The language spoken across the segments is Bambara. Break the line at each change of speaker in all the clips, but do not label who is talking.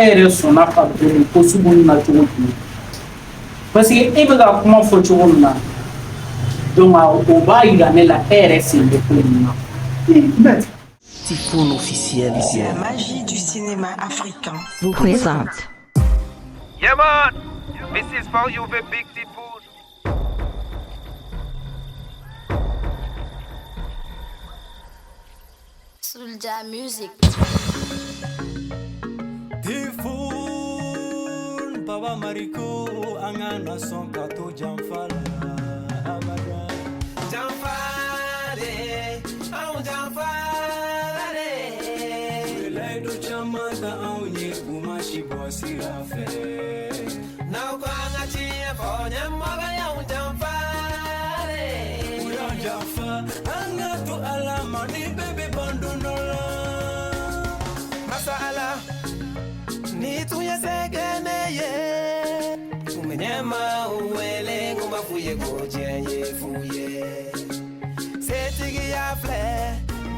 yɛrɛ sɔnna ka don ko sugu in na cogo di parce que e bɛ ka kuma fɔ cogo min na donc o b'a yira ne la e yɛrɛ sen bɛ ko in na.
Typhoon officiel ici.
La magie du cinéma africain
Vous présente.
Yeah man, this is for you the big Typhoon.
Soulja Music.
Typhoon, Baba Mariko, Angana son kato Jamfala, Abada. Jamfale, au Jamfale. Relay do chamada au ye kumashi bosi rafe. Now kwanga chie fonya moga ya au Jamfale. Uya Jamfa, anga tu alama ni baby bandonola. Masala. Ni tuya segeneye umenyema uwele ngumba fuye gojenye fuye setigi ya fle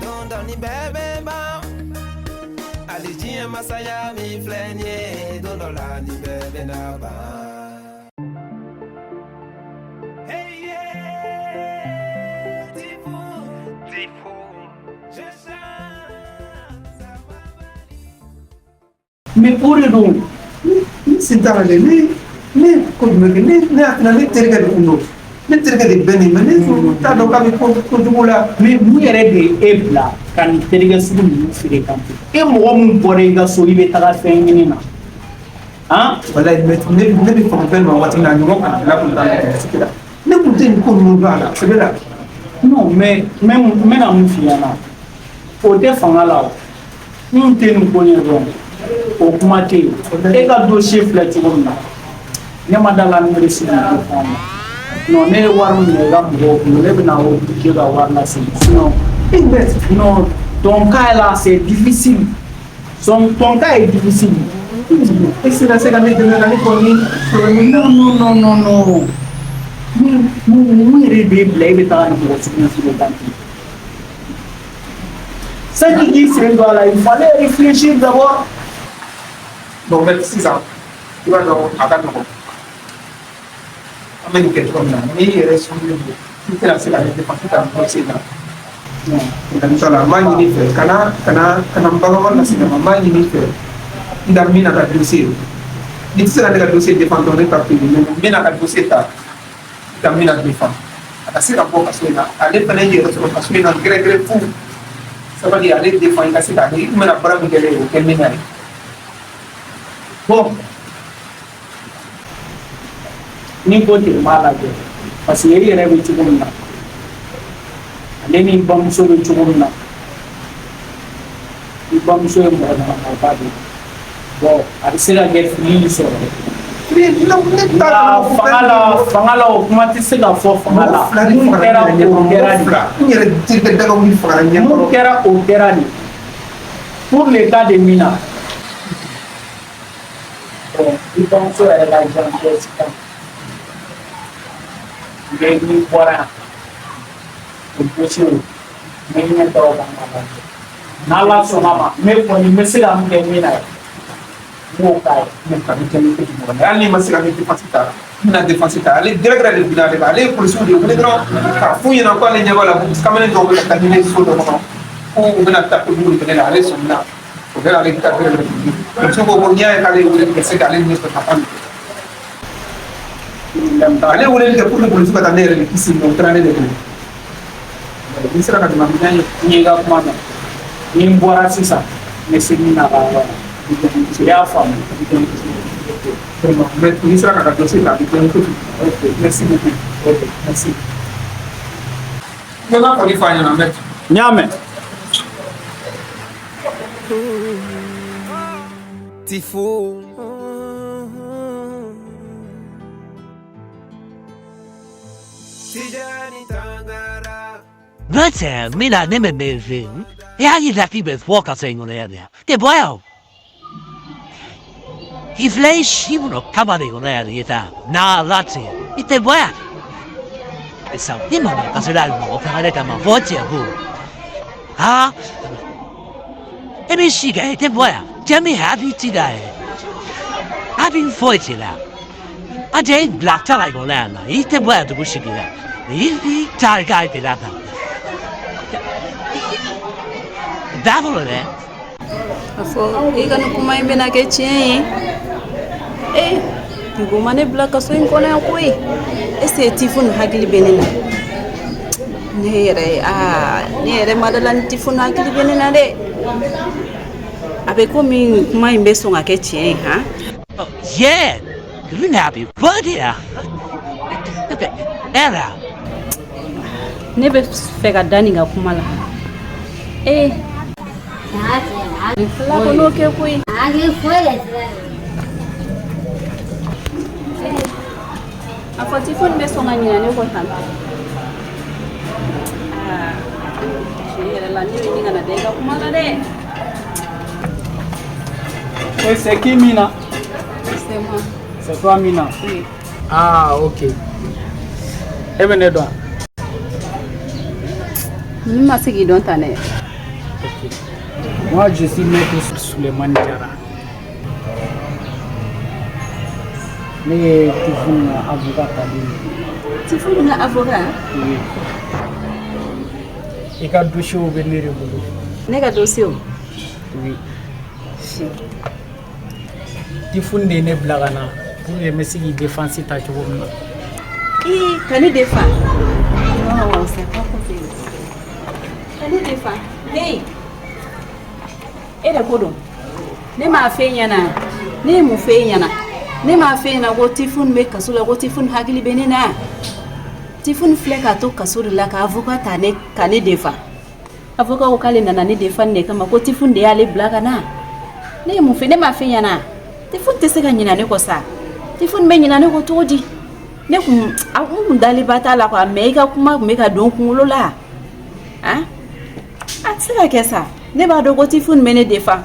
dondo ni bebe ba alijie masaya mi flenye dondo la ni bebe na ba. Hey yeah Typhoon
mais o de don
ni sintara le ne ko me ne akna ne terga de uno ne terga de beni me ne ta do ka mi ko dugula
mais mun yɛrɛ de e bila ka nin terikɛ sugu ninnu feere kan e mɔgɔ mun bɔra i ka so i bɛ taga fɛn ɲini na han
wallahi ne bi fɔ bɛn ma waati na ɲɔgɔn kan la kun ta ne kun tɛ nin ko ninnu dɔn a la c'est vrai
non mais n bɛna mun f'i ɲɛna o tɛ fanga la o n tɛ nin ko ɲɛdɔn o kuma tɛ yen e ka dossier filɛ cogo min na ne ma da la numéro sigi ko fɔ ma non ne ye wari minɛ i ka mɔgɔw bolo ne bɛna obligé ka wari lase sinon non ton cas là c'est difficile ton cas est difficile
e sera se ka ne dɛmɛ ka ne fɔ ni
non mun yɛrɛ b'e bila e bɛ taga ni mɔgɔ sugu sugu kan c'est qui sen don a la il fallait réfléchir d'abord.
donc mais sisan i b'a dɔn a ka nɔgɔn an bɛ nin kɛ cogo min na n'i yɛrɛ sugulen don i tɛna se ka ne dépense ta mɔgɔ sen na n b'a ɲini fɛ kana n baganma lase ne ma n b'a ɲini fɛ n da min na ka dossier n'i tɛ se ka ne ka dossier défend dɔn ne ta pewu mais n bɛna ka dossier ta i ka min na défend a ka se ka bɔ kaso in na ale fana yɛrɛ sɔrɔ kaso in na gɛrɛgɛrɛ fu sabali ale défend i ka se ka i tun bɛna baara min kɛ o kɛ min na ye bon
ni ko ten b'a lajɛ parce que e yɛrɛ bɛ cogo min na ale ni bamuso bɛ cogo min na i bamuso ye mɔgɔ ɲɛnamaba de ye bon a bɛ se ka kɛ fili sɔrɔ fanga la o kuma tɛ se ka fɔ fanga la mun kɛra o kɛra de mun kɛra o kɛra de pour le cas de Mina bon i bamuso yɛrɛ ka jan kɛ sisan mais n'i bɔra yan o dossier ne ɲɛ tɔgɔ b'an ka lajɛ n'Ala sɔnna ma ne kɔni n bɛ se ka min kɛ min na ye n b'o k'a ye
mais ka min kɛ ne tɛ mɔgɔ la hali n'i ma se ka ne dépense ta n bɛna dépense ta ale gɛrɛgɛrɛ de bila ale kan ale ye polisiw de ye u wele dɔrɔn k'a f'u ɲɛna ko ale ɲɛ b'a la kamalen dɔw bɛ ka taa ni ne so dɔ kɔnɔ ko u bɛna taa kojugu de kɛ ne la ale sɔnna o bɛ ale ka gɛrɛgɛrɛ de ye muso ko n'i y'a ye k'ale ye wele kɛ se k'ale ni ne sɔrɔ ka taa ale wele kɛ pour que polisiw ka taa ne yɛrɛ de kisi mais o kɛra ne de bolo n'i sera ka dɛmɛ
n ye ka kuma mɛn ni n bɔra sisan n bɛ segin na ka yɔrɔ la i y'a faamu
mais n'i sera ka dossier ta a bɛ kɛ n kojugu merci beaucoup merci n bɛ n ka foli f'a ɲɛna mɛ
n y'a mɛn
Typhoon.
Vete, mina neme mevin. Ja, je laat die met walkers in onere. De boyo. I vlees je nog kamari onere ita. Na lati. Ite boya. Esa, ni mama kasulal mo fare kama voce hu. Ha? Emi shiga ite boya. Jami happy today. bin foice la. Ajay black ta like ola na. Ite boya to bushikira. Iti targa pirata. Davolo le.
Afo iga no kuma imbe na ke chien. Ngoma ne black so inkona yakoi. Ese tifun hagili benena. Nere madala tifun hagili benena de. Abe komi kuma imbe so ngake chien ha.
Oh, yeah. Good happy birthday. Era.
Nebe fega dani ga kuma la. La kono ke koi. Afati fon be so ngani ne ko tan. La ni ni ngana de ga kuma la de.
C'est qui Mina?
C'est moi.
C'est toi Mina?
Oui.
Ah, ok. Et venez donc.
Mima sigi don tane.
Ok. Moi, je suis maître Souleymane Diarra. Mais tu es avocat.
Tifun na avocat?
Oui. Et quand tu es venu révoluer?
Nega dossier.
Oui. Tifun ne blagana. Pour les messieurs qui défendent ta journée.
Can you defend? Non, c'est pas possible. Can you defend? Hey! Ere kodo. Ne ma fe nyana. Ne mu fe nyana. Ne ma fe na go tifun me kasula go tifun hagili benena. Tifun fleka to kasuri la ka avocat tane kane defa. Avocat ko kale nana ne defend ne kama go tifun de ale blaga na. Ne mu fe ne ma fe nyana. Tifun teseka nyina ne ko sa. Tifun me nyina ne ko todi. Ne kum dali batala kwa mega kuma mega don kunlo la. Ah? Atsika kesa. Ne ba dogo tifun mene defa.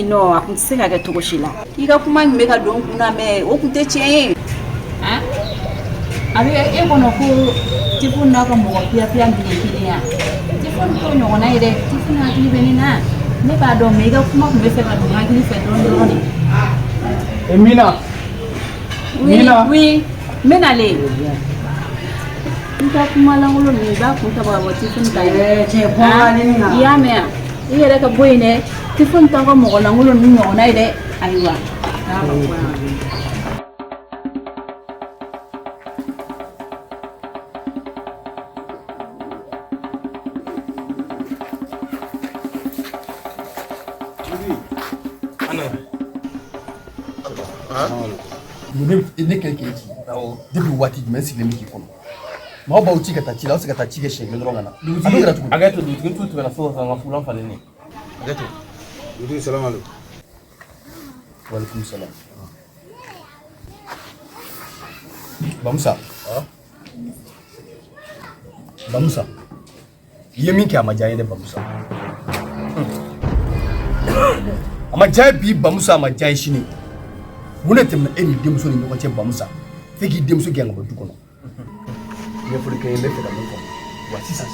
No, akuntsika ke tokoshila. Iga kuma mega don kuna me okunte chien. Ah? Abi e kono ko tifun na ko mo pia mbili ya. Tifun ko no na ire, tifun na kili benina. Ne ba do mega kuma me fe ba do ngili fe don ni.
Mina.
Oui,
Mina.
oui. Menale. Nta kuma la ngolo ni ba kunta ba tifun ta.
Je boa ni na.
Ya me. Ire ka boyne tifun ta ko mo la ngolo ni no na ire aiwa.
Ne kɛ k'e ci depuis waati jumɛn sigilen bɛ k'i kɔnɔ maaw b'aw ci ka taa ci la aw se ka taa ci kɛ siɲɛ kelen dɔrɔn ka na a dɔw kɛra cogo di.
Hakɛ to dugutigi t'u tɛmɛna so ka nka fulan falen ne.
Hakɛ to.
Dugutigi salamu aleykum.
Walekum salam. Bamusa. Bamusa. I ye min kɛ a ma diya n ye dɛ Bamusa. A ma diya n ye bi Bamusa, a ma diya n ye sini. Mun de tɛmɛna e ni denmuso ni ɲɔgɔn cɛ Bamusa f'e k'i denmuso gɛn ka bɔ du kɔnɔ. Ɲɛfɔli kɛ n ye n bɛ fɛ ka min fɔ wa sisan.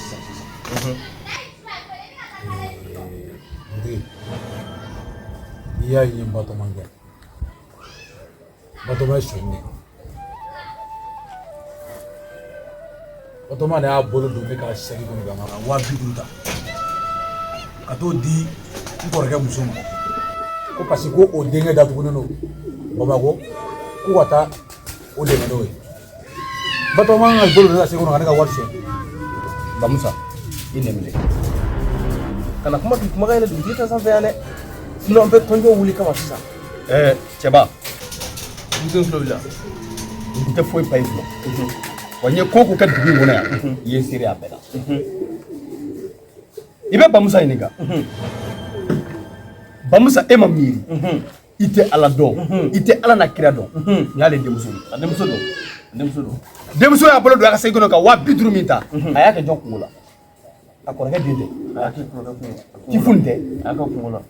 N'i y'a ye Batɔma gɛn Batɔma ye sonyali ye. Batɔma de y'a bolo don ne ka sɛgi kɔnɔ ka na 50.000 ta ka t'o di n kɔrɔkɛ muso ma ko parce que ko o denkɛ datugulen don Bamakɔ k'u ka taa o dɛmɛ n'o ye. Batɔma ka bolo don ne ka sɛgi kɔnɔ ka ne ka wari tiɲɛ.
Bamusa, i nɛminɛ. Kana kuma k'i kumakan yɛlɛ dugutigi ta sanfɛ yan dɛ. Sinon an bɛ tɔnjɔ wuli kama sisan. Cɛba. Dugutigi tulo b'i la. N tɛ foyi pa i filɛ. Wa n ye ko ko kɛ dugu in kɔnɔ yan. I ye seere a bɛɛ la. I bɛ Bamusa ɲininka. Bamusa e ma miiri. I tɛ Ala dɔn. I tɛ Ala n'a kira dɔn. N y'ale denmuso ye.
A denmuso don. Denmuso don.
Denmuso y'a bolo don a ka segi kɔnɔ ka 50.000 min ta. A y'a kɛ jɔn kungo la. A kɔrɔkɛ den tɛ.
A y'a kɛ kɔrɔkɛ kungo.
Tifun tɛ.
A y'a kɛ kungo la.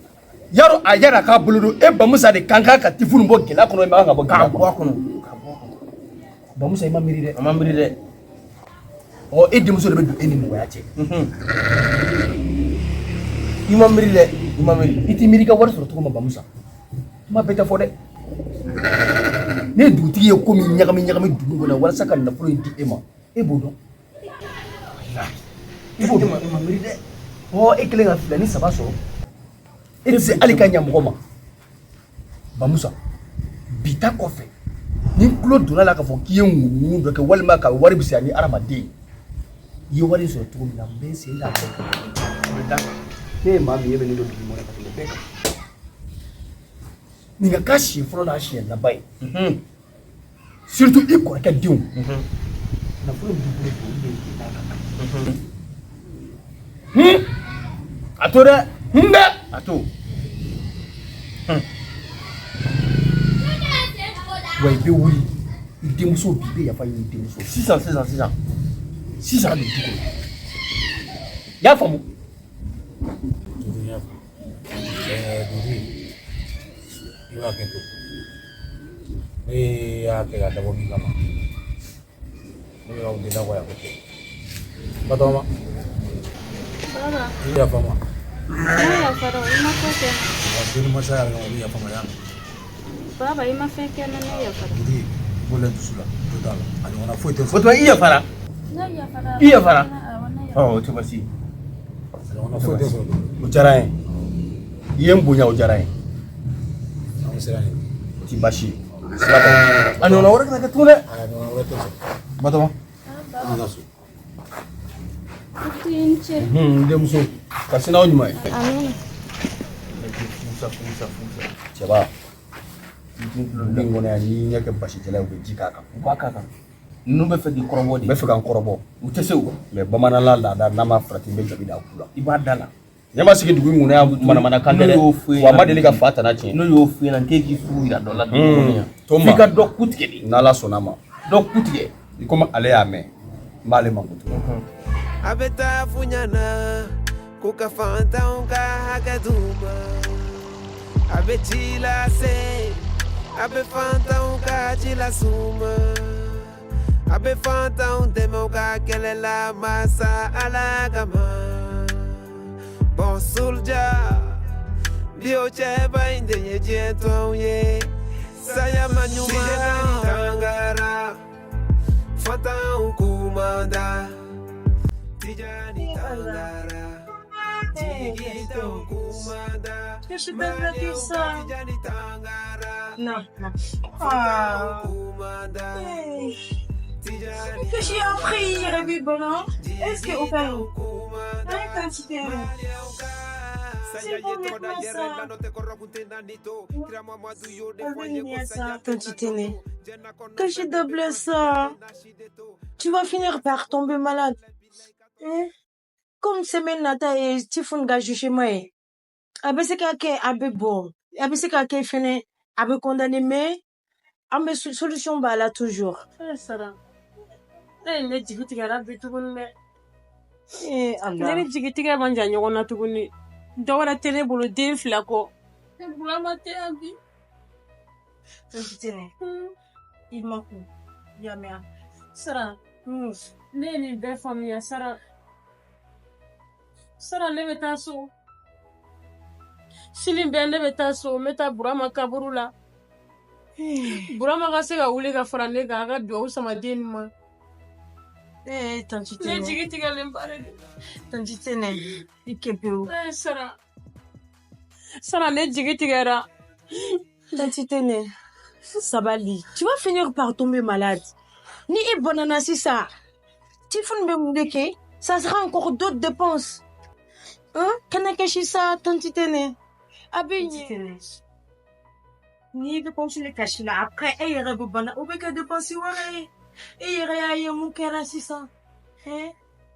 Yaro a yɛrɛ k'a bolo don e Bamusa de kan ka tifun bɔ gɛlɛya kɔnɔ i man kan ka bɔ
K'a
gɛlɛya
bɔ a
kɔnɔ.
kɔnɔ.
Bamusa i ma miiri dɛ.
A ma miiri dɛ.
E denmuso de bɛ don e ni mɔgɔya cɛ.
I ma miiri dɛ. I ma miiri.
I t'i miiri i ka wari sɔrɔ cogo ma Bamusa. Kuma bɛɛ tɛ fɔ dɛ. Ne dugutigi ye ko min ɲagami dugu kɔnɔ walasa ka nafolo in di e ma e b'o dɔn i b'o dɔn ma miiri dɛ e kelen ka filani saba sɔrɔ e tɛ se hali ka ɲɛ mɔgɔ ma Bamusa bi ta kɔfɛ ni tulo donna la k'a fɔ k'i ye ŋunuŋunu dɔ kɛ walima ka wari bisaya ni adamaden i ye wari sɔrɔ cogo min na n bɛ sen da bɛɛ kan ne ye maa min ye bɛ ne dɔ dugu mɔnɛ ka tɛmɛ bɛɛ kan nin ka k'a siɲɛ fɔlɔ n'a siɲɛ laban ye surtout i kɔrɔkɛ denw nafolo b'i bolo olu de ye n'a ka kan a to dɛ a to wa i bɛ wuli i denmuso bi i bɛ yafa ɲini i denmuso sisan de du kɔnɔ i y'a faamu.
I b'a kɛ to ne y'a kɛ ka dabɔ min kama ne y'aw deli ko yan ko tɛ Batɔma i yafa ma
ne yafara i ma fɛn kɛ
deni masa yɛrɛ kan o bɛ yafa ma yan
baba i ma fɛn kɛ ne yafara
i bɔlen dusu la to t'a la a ɲɔgɔnna foyi tɛ
Batɔma i yafara i yafara o tɛ baasi ye
a ɲɔgɔnna foyi tɛ sɔrɔ
o diyara n ye i ye n bonya o diyara n ye
an sera yen
o tɛ baasi ye a ɲɔgɔnna wɛrɛ kana kɛ tugun dɛ
a ɲɔgɔnna wɛrɛ tɛ sɔrɔ
Batɔma
an ka so
n cɛ
n denmuso ka sini aw ɲuman ye
amina
cɛba den kɔnɔ yan n'i ɲɛ kɛ basijɛla ye u bɛ ji k'a kan u b'a k'a kan ninnu bɛ fɛ k'i kɔrɔbɔ de n bɛ fɛ ka n kɔrɔbɔ u tɛ se o mais bamananla laada n'a ma farati n bɛ jabi da a ku la i b'a da la ɲɛ ma sigi dugu in kɔnɔ yan manamana kan tɛ dɛ wa a ma deli ka fa tana tiɲɛ n'o y'o f'i ɲɛna k'e k'i furu yira dɔ la f'i ka dɔ ku tigɛ de n'ala sɔnna ma dɔ ku tigɛ i komi ale y'a mɛn n b'ale ma kutu
Abeta funyana kuka fanta unka hakaduma abe chila se abe fanta unka chila suma abe fanta unte moka kelela masa alagama bon soldier bio cheba inde ye jeton ye saya manyuma tangara fanta unkumanda
Que je donne ça. Non, non. Que j'ai appris, Révi Bonan. Est-ce que au père? Quantité. C'est bon, maintenant ça. Quantité. Que je double ça. Tu vas finir par tomber malade. Comme semaine nata et tifun ga juge moi abe se ka ke abe bon abe se ka ke fene abe condamné mais ambe solution ba là toujours
sara ne jigiti gara be tugunne
Allah
ne jigiti ga manja nyogona tugunni dawara tele bolo den fila ko burama te abi
tene il manque ya mea
sara ne ni be famille sara ne bɛ taa so sini bɛɛ ne bɛ taa so n bɛ taa Burama kaburu la Burama ka se ka wuli ka fara ne kan a ka dugawu sama den nin ma
tanti
ne jigi tigɛlen ba de
tanti tene i kepewu
sara ne jigi tigɛra
tanti tene sabali tu vas finir par tomber malade ni e banana sisan tifun bɛ mun de kɛ ça sera encore d'autres dépenses. Kana kashisa tanti tene. Abini. Ni de continuer kashila après et yere bana ou que dépenser wala et yere aye mon kera 600.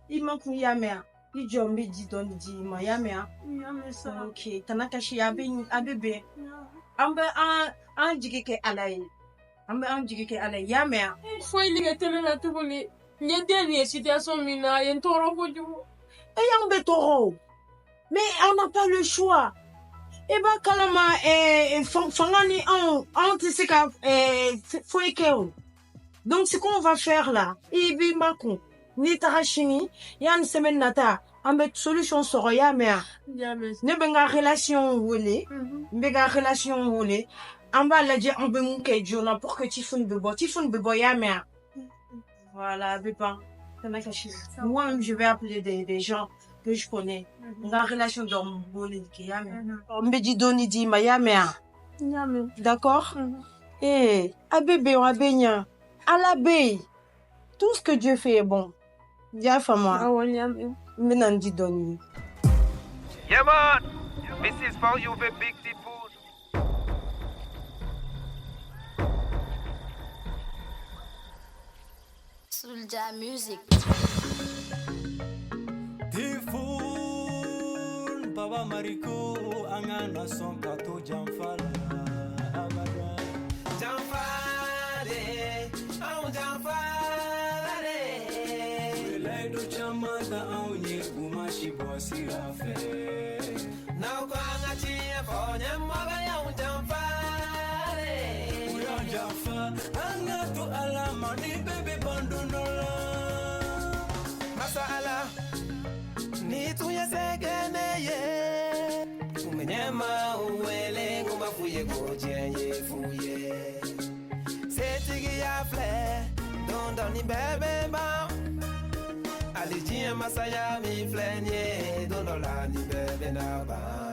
Il manque yamea. Il jombi di don di ma yamea.
Yamea ça.
OK, kana kashi abini abebe. Ambe an jigike alay. Ambe an jigike alay yamea.
Faut il est tellement la tout bonne. Nye dernier situation mina yen toro kojugo.
Et yambe toro. Mais on n'a pas le choix. Et bah kalama fangani on tisse ka foikeo. Donc ce qu'on va faire là, ibi makon ni tarachini, ya une semaine nata, ambe solution soroya mais ne benga relation wole, benga relation wole. On va le dire, on veut mon journal pour que tu fasses une bebo. Tu fais une bebo, ya mère. Voilà, bébé. Moi-même, je vais appeler des gens que je connais. Dans la relation de mon bonnet, ya mère. On me dit, Doni dit, ma ya mère. D'accord? Eh, à bébé, on a baigné. À la baie. Tout ce que Dieu fait est bon. Dis à moi. Ah ouais, ya mère. Maintenant, dit Doni.
Yeah, man. This is for you, the big people.
Soulja Music.
Tifun Baba Mariko angana son kato jamfala abada jamfale au jamfale Belai do chamada au nye umashi bosi afe na kwanga chia fonya maga ya jamfale uya jamfa anga to alama ni bebe bandunola masala ni tuya segeneye umenyema uwele ngoma fuye gojenye fuye setigi ya fle donda ni bebe ba alijia masaya mi flenye dondola ni bebe na ba